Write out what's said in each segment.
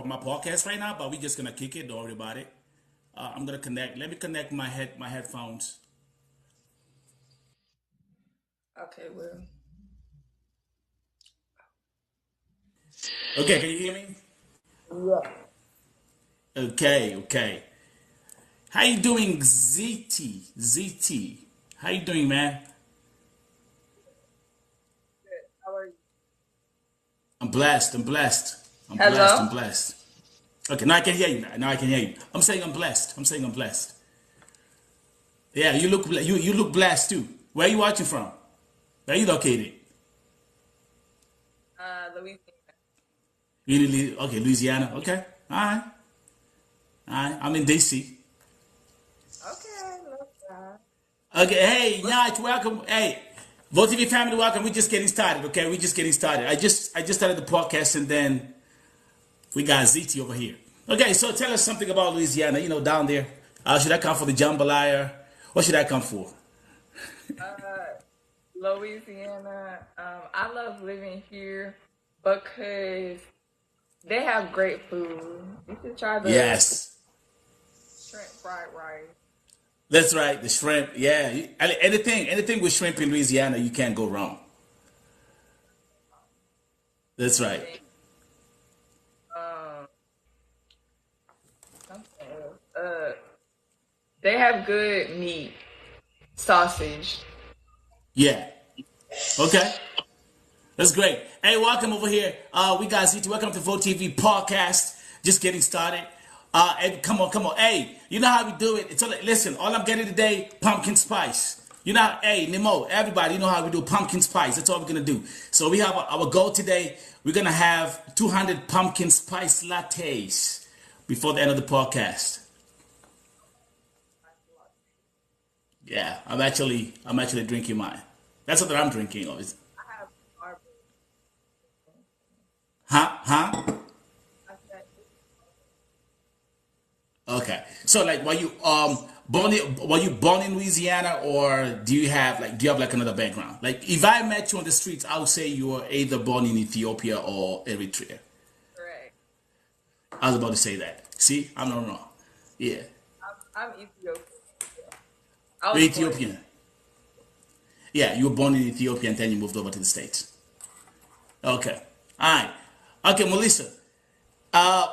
my podcast right now, but we're just gonna kick it. Don't worry about it. I'm gonna connect. Let me connect my headphones. Okay, well, Okay, can you hear me? yeah. Okay, okay. How you doing, ZT? ZT. How you doing, man? How are you? I'm blessed. I'm blessed. I'm blessed. I'm Hello? blessed. Okay, now I can hear you. Now I can hear you. I'm saying I'm blessed. I'm saying I'm blessed. Yeah, you look blessed too. Where are you watching from? Where are you located? Louisiana. Okay, Louisiana. Okay, all right, all right. I'm in DC. Okay, love that. Okay, hey, What's Nyach, welcome. Hey, both of you family, welcome. We're just getting started. Okay, we're just getting started. I just started the podcast, and then we got ZT over here. Okay, so tell us something about Louisiana. You know, down there. Should I come for the jambalaya? What should I come for? Louisiana? I love living here because they have great food. You should try the Yes, shrimp fried rice. that's right. The shrimp. Yeah, anything with shrimp in Louisiana, you can't go wrong. That's right. Then um something else. They have good meat, sausage. Yeah. Okay. That's great. Hey, welcome over here. We got CT. Welcome to Vote TV podcast. Just getting started. Hey, come on, come on. Hey, you know how we do it. It's all, listen. All I'm getting today, pumpkin spice. You know, hey, Nemo, everybody, you know how we do pumpkin spice. That's all we're gonna do. So we have our goal today. We're gonna have 200 pumpkin spice lattes before the end of the podcast. Yeah, I'm actually drinking mine. That's what I'm drinking. Always. I have Starbucks. Huh? Huh? I said, Okay. So like were you born in Louisiana, or do you have like another background? Like if I met you on the streets, I would say you were either born in Ethiopia or Eritrea. correct. I was about to say that. See? I'm not wrong. Yeah. I'm Ethiopian. I You're was born in Ethiopian. Yeah, you were born in Ethiopia and then you moved over to the States. Okay. Alright. Okay, Melissa. Uh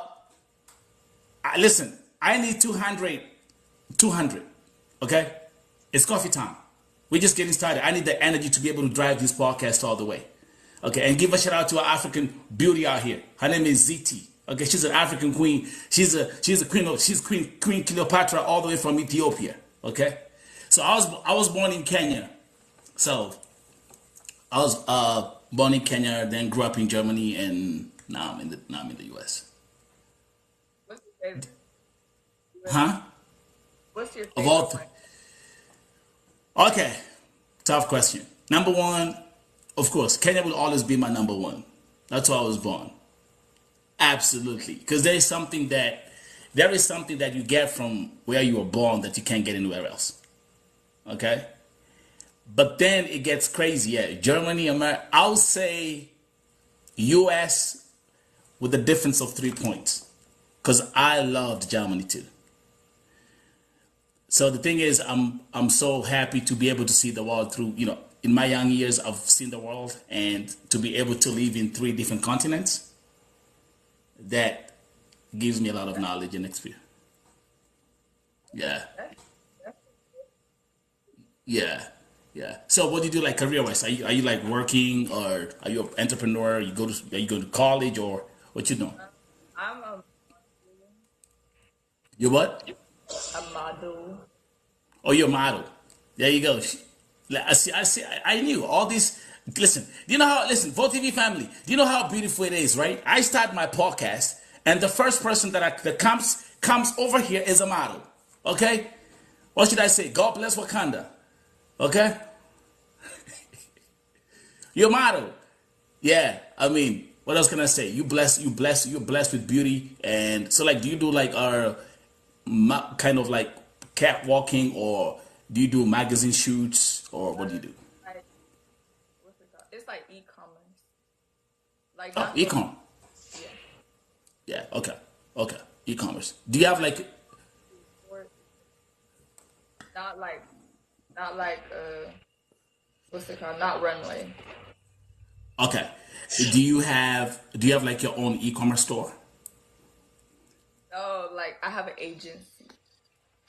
listen, I need 200. 200. Okay? It's coffee time. We're just getting started. I need the energy to be able to drive this podcast all the way. Okay, and give a shout out to our African beauty out here. Her name is ZT. Okay, she's an African queen. She's a queen of she's Queen Cleopatra all the way from Ethiopia. Okay, so I was born in Kenya. So I was born in Kenya, then grew up in Germany, and now I'm in the US. what's your favorite US? Huh? What's your Of favorite all. one? Okay, tough question. Number one, of course, Kenya will always be my number one. That's why I was born. Absolutely, because there is something that you get from where you were born that you can't get anywhere else. Okay, but then it gets crazy. Yeah, Germany, America. I'll say U.S. with a difference of 3 points, because I loved Germany too. So the thing is, I'm so happy to be able to see the world through. In my young years, I've seen the world, and to be able to live in three different continents, that gives me a lot of That's, knowledge and experience. Yeah, that's yeah, yeah. So what do you do like career wise? Are you like working, or are you an entrepreneur? Are you going to college, or what you doing? um, I'm You what? a model. Oh, you're a model. There you go. Like, I knew all this. Listen, do you know how? Listen, Vote TV family. Do you know how beautiful it is, right? I start my podcast, and the first person that comes over here is a model. Okay, what should I say? God bless Wakanda. Okay, you're a model. Yeah, I mean, what else can I say? You're blessed with beauty, and so like, do you do like kind of like catwalking, or do you do magazine shoots, or what do you do? Like what's it called? It's like e-commerce. Like Oh, not so econ. yeah. Yeah. Okay. Okay. E-commerce. Do you have like? Or not like not like what's it called? Not runway. Okay. Do you have like your own e-commerce store? No, like I have an agency.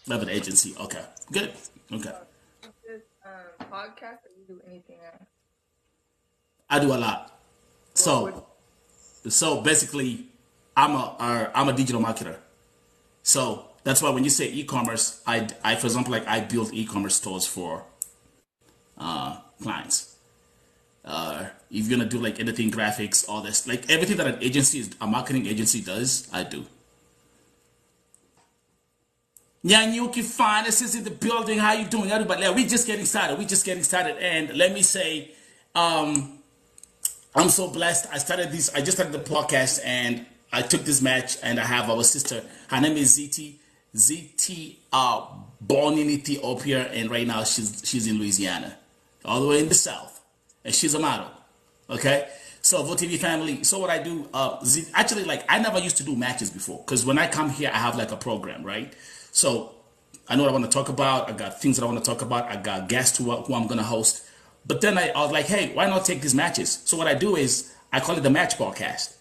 You have an agency. Okay. Good. Okay. Is this podcast or you do anything else? I do a lot. What So basically, I'm a digital marketer. So that's why when you say e-commerce, I for example, like I build e-commerce stores for clients. If you're gonna do like anything graphics, all this, like everything that a marketing agency does, I do. Nyanyuki Finance is in the building. How you doing, everybody? Yeah, we just getting started. We just getting started, and let me say, I'm so blessed. I just started the podcast, and I took this match, and I have our sister. Her name is ZT. ZT, born in Ethiopia, and right now she's in Louisiana, all the way in the south, and she's a model. Okay, so VoTV family. So what I do, actually, like I never used to do matches before, because when I come here, I have like a program, right? So I know what I want to talk about. I got things that I want to talk about. I got guests who I'm going to host. But then I was like, hey, why not take these matches? So what I do is I call it the match podcast.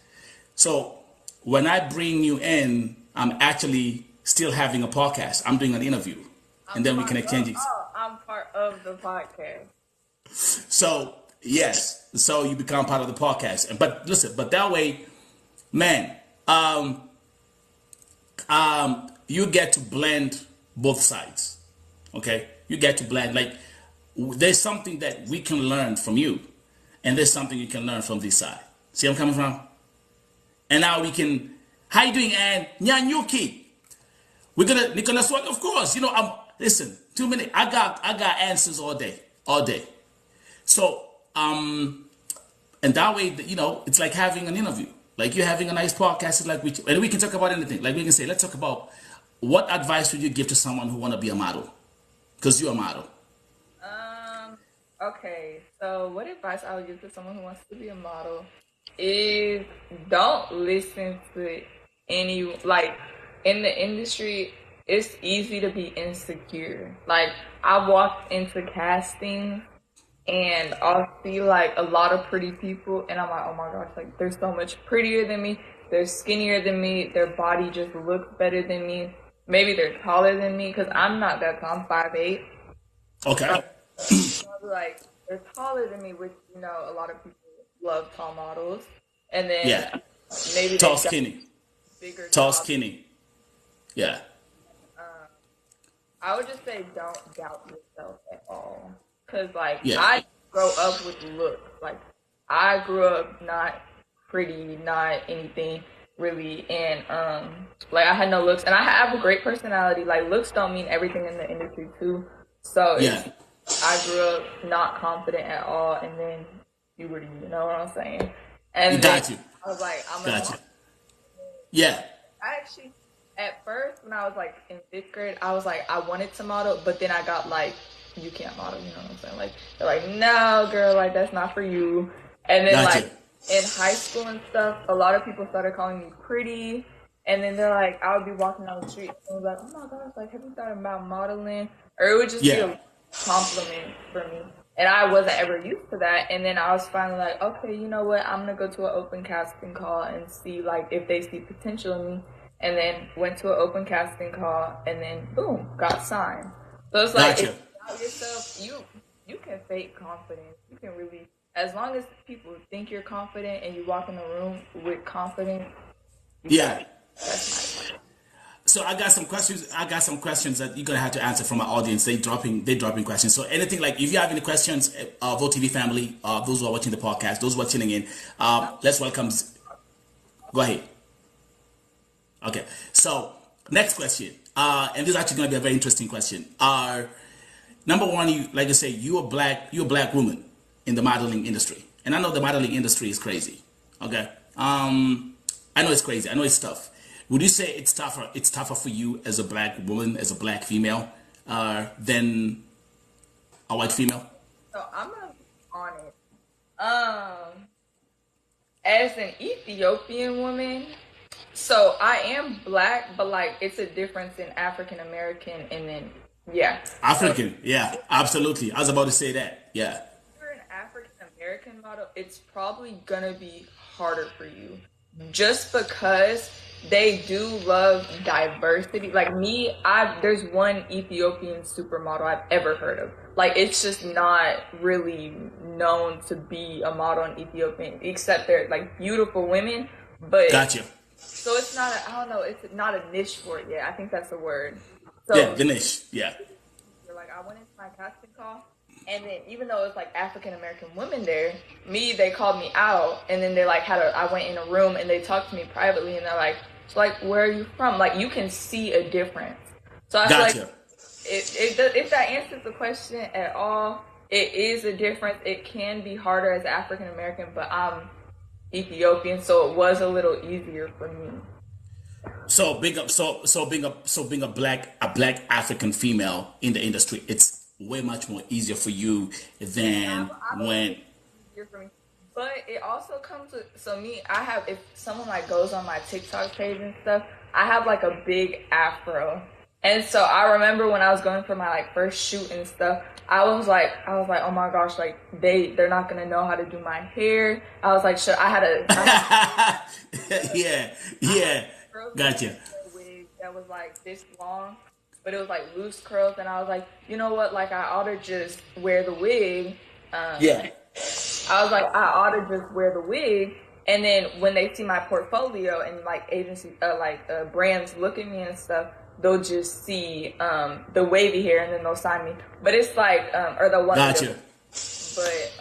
So when I bring you in, I'm actually still having a podcast. I'm doing an interview, and I'm then we part can of exchange it. I'm part of the podcast. So yes, so you become part of the podcast. But listen, but that way, man, you get to blend both sides. Okay, you get to blend. Like there's something that we can learn from you, and there's something you can learn from this side. See where I'm coming from? And now we can. How you doing, Ann? Nyanyuki. We're gonna Nicholas what? Of course. You know, I'm listen, 2 minutes. I got answers all day. All day. So and that way, you know, it's like having an interview. Like you're having a nice podcast, it's like and we can talk about anything. Like we can say, let's talk about what advice would you give to someone who want to be a model? Because you're a model. Um, okay, so what advice I would give to someone who wants to be a model is don't listen to any, like, in the industry, it's easy to be insecure. Like, I walked into casting and I'll see like a lot of pretty people and I'm like, oh my gosh, like they're so much prettier than me, they're skinnier than me, their body just looks better than me. Maybe they're taller than me because I'm not that tall, I'm 5'8". Okay. Like they're taller than me, which a lot of people love tall models, and then Yeah. maybe Tall, they've got skinny. bigger Tall, jobs. skinny. Yeah. Um, I would just say don't doubt yourself at all, cause like Yeah. I grow up with looks. Like I grew up not pretty, not anything really, and like I had no looks, and I have a great personality. Like looks don't mean everything in the industry too. So Yeah. I grew up not confident at all, and then puberty, you know what I'm saying? You And then got you. I was like, I'm gonna. Got you. Yeah. I actually, at first, when I was like in fifth grade, I was like, I wanted to model, but then I got like, you can't model, you know what I'm saying? Like, they're like, no, girl, like that's not for you. And then Got like you. in high school and stuff, a lot of people started calling me pretty. And then they're like, I would be walking down the street and be like, oh my gosh, like, have you thought about modeling? Or it would just be Yeah. a compliment for me. And I wasn't ever used to that. And then I was finally like, okay, you know what? I'm going to go to an open casting call and see, like, if they see potential in me. And then went to an open casting call and then, boom, got signed. So it's like, Got if you. you doubt yourself, you can fake confidence. You can really, as long as people think you're confident and you walk in the room with confidence, you got Yeah. it. That's my advice. So I got some questions. I got some questions that you're gonna have to answer from our audience. They dropping questions. So anything like if you have any questions, VoTV family, those who are watching the podcast, those who are tuning in, let's welcome. Go ahead. Okay. So next question, and this is actually gonna be a very interesting question. Number one, you like I say, you're a black woman in the modeling industry, and I know the modeling industry is crazy. Okay. I know it's crazy. I know it's tough. Would you say it's tougher? It's tougher for you as a black woman, as a black female, than a white female? So I'm gonna be honest. As an Ethiopian woman, So I am black, but like it's a difference in African American and then yeah. So African, yeah, absolutely. I was about to say that. Yeah, you're an African American model, it's probably gonna be harder for you just because they do love diversity. Like me, I there's one Ethiopian supermodel I've ever heard of. Like it's just not really known to be a model in Ethiopian, except they're like beautiful women. But gotcha. so it's not a, I don't know, it's not a niche for it yet. I think that's the word. Yeah, So Ganesh. Yeah, like I went into my casting call, and then even though it was like African American women there, me they called me out, and then they like had a I went in a room and they talked to me privately, and they're like, so like where are you from? Like you can see a difference. So I feel like gotcha. if that answers the question at all, it is a difference. It can be harder as African American, but I'm Ethiopian, so it was a little easier for me. So big up, so being a black African female in the industry, it's way much more easier for you than I believe when. it's easier for me. But it also comes with so me, I have if someone like goes on my TikTok page and stuff, I have like a big afro. And so I remember when I was going for my like first shoot and stuff, I was like, oh my gosh, like they're not gonna know how to do my hair. I was like, should I had Yeah, I had yeah, curls that gotcha. a wig that was like this long, but it was like loose curls, and I was like, you know what, like I ought to just wear the wig. Um, Yeah, I was like, I ought to just wear the wig. And then when they see my portfolio and like agency, brands look at me and stuff, they'll just see the wavy hair and then they'll sign me. But it's like, or they'll want to do. gotcha. But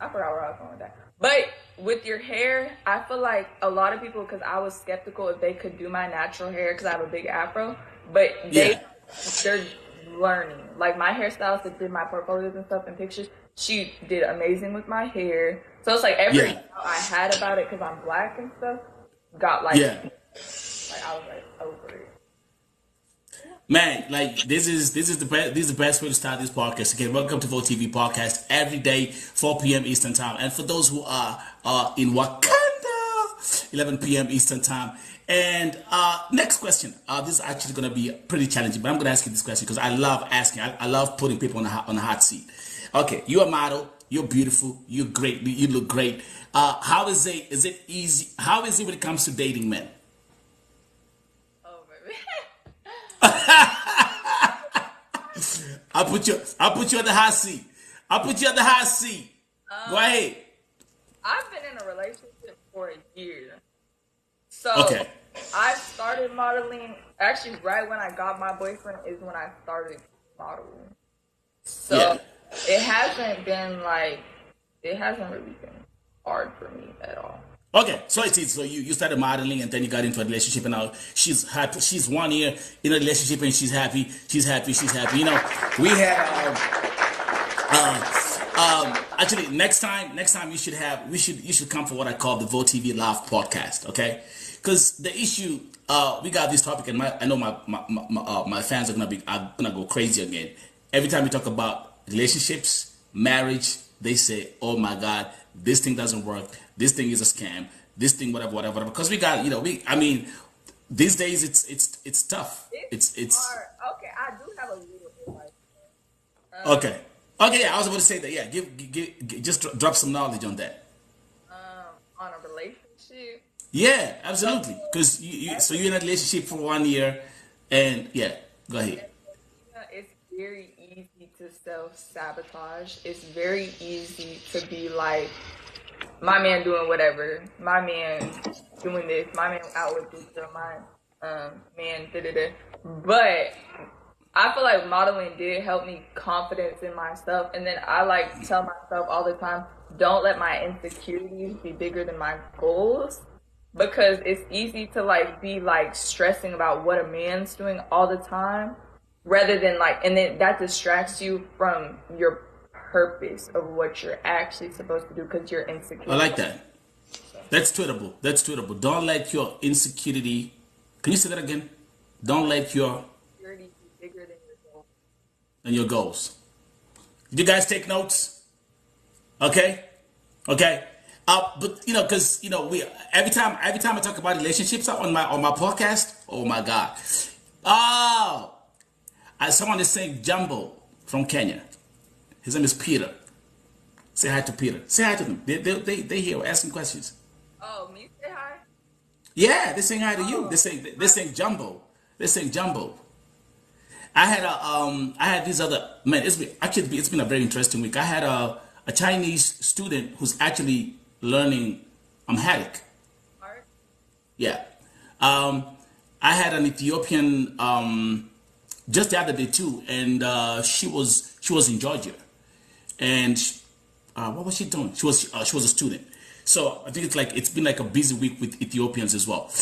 I forgot where I was going with that. But with your hair, I feel like a lot of people, because I was skeptical if they could do my natural hair because I have a big afro, but Yeah, they're learning. Like my hairstylist that did my portfolios and stuff and pictures, she did amazing with my hair. So it's like every yeah, doubt I had about it because I'm black and stuff got yeah. like I was like over it. Man, like this is the best way to start this podcast. Okay, welcome to Vote TV podcast every day, 4 p.m. Eastern time. And for those who are in Wakanda, 11 p.m. Eastern time. And next question. This is actually going to be pretty challenging, but I'm going to ask you this question because I love asking. I love putting people on a hot seat. Okay, you're a model. You're beautiful. You're great. You look great. How is it? Is it easy? How is it when it comes to dating men? Oh baby. I'll put you on the hot seat. I'll put you on the hot seat. Go um, ahead. I've been in a relationship for a year. So Okay. I started modeling actually right when I got my boyfriend is when I started modeling. Yeah. So it hasn't been like it hasn't really been hard for me at all. Okay. So it's easy. So you started modeling and then you got into a relationship and now she's happy. She's 1 year in a relationship and she's happy. She's happy. She's happy. We had actually next time you should come for what I call the Vote TV Live podcast, okay? Because the issue we got this topic and I know my fans are gonna go crazy again. Every time we talk about relationships, marriage, they say, "Oh my God, this thing doesn't work. This thing is a scam. This thing, whatever, whatever, whatever." Because we got, I mean, these days it's tough. It's It's hard. Okay, I do have a little advice. Um, okay. Okay, yeah, I was about to say that. Yeah, just drop some knowledge on that. on a relationship. Yeah, So absolutely. Because so every you're in a relationship for 1 year, and yeah, go ahead. it's very easy to self sabotage. It's very easy to be like, my man doing whatever, my man doing this, my man out with this girl, my man da da da. But I feel like modeling did help me confidence in myself, and then I like tell myself all the time, don't let my insecurities be bigger than my goals, because it's easy to like be like stressing about what a man's doing all the time, rather than like, and then that distracts you from your purpose of what you're actually supposed to do because you're I insecure. like that. That's tweetable. That's tweetable. Don't let your insecurity. Can you say that again? Don't Don't let let your insecurities be bigger than your goals. and your goals. Did you guys take notes? Okay. Okay. But because we every time I talk about relationships on my podcast, oh my God, oh, someone is saying Jumbo from Kenya. His name is Peter. Say hi to Peter. Say hi to them. They here asking questions. Oh, me say hi. Yeah, they're saying hi to you. Oh, They're saying Jumbo. They're saying Jumbo. I had these other man. It's been a very interesting week. I had a Chinese student who's actually learning Amharic. Art. Yeah. Um, I had an Ethiopian just the other day too, and she was in Georgia, and what was she doing? She was a student. So I think it's been like a busy week with Ethiopians as well.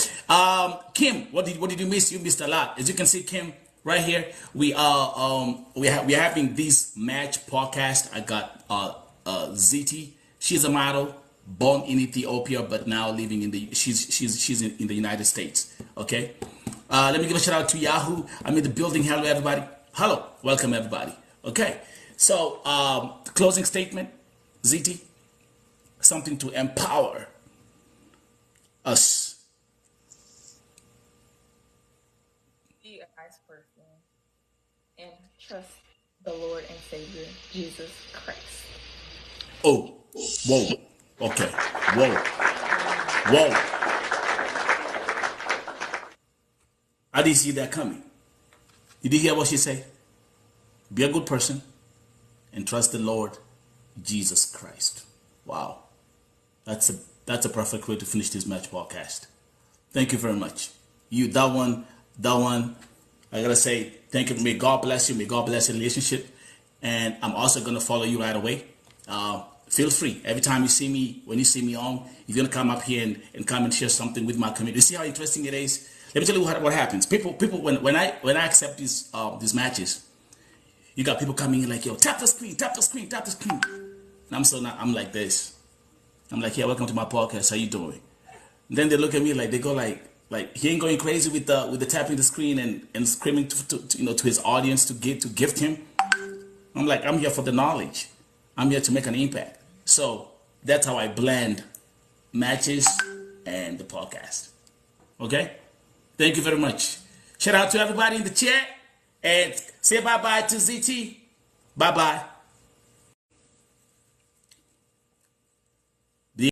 Kim, what did you miss? You missed a lot. As you can see, Kim, right here, we're having this match podcast. I got ZT. She's a model, born in Ethiopia, but now living in the she's in the United States. Okay. Let me give a shout out to Yahoo. I'm in the building. Hello, everybody. Hello, welcome everybody. Okay. So closing statement, ZT. Something to empower us. Be a nice person and trust the Lord and Savior Jesus Christ. Oh, whoa. Okay. Whoa. Whoa. I didn't see that coming. Did you hear what she said? Be a good person and trust the Lord Jesus Christ. Wow. That's a perfect way to finish this match podcast. Thank you very much. That one, I gotta say thank you. May God bless you. May God bless your relationship. And I'm also gonna follow you right away. Feel free. Every time you see me, when you see me on, you're gonna come up here and come and share something with my community. You see how interesting it is? Let me tell you what happens. People when I accept these matches, you got people coming in like, yo, tap the screen, tap the screen, tap the screen. And I'm like this. I'm like, yeah, welcome to my podcast. How you doing? And then they look at me like they go like he ain't going crazy with the tapping the screen and screaming to his audience to gift him. I'm like, I'm here for the knowledge. I'm here to make an impact. So that's how I blend matches and the podcast. Okay? Thank you very much. Shout out to everybody in the chat and say bye-bye to ZT. Bye-bye.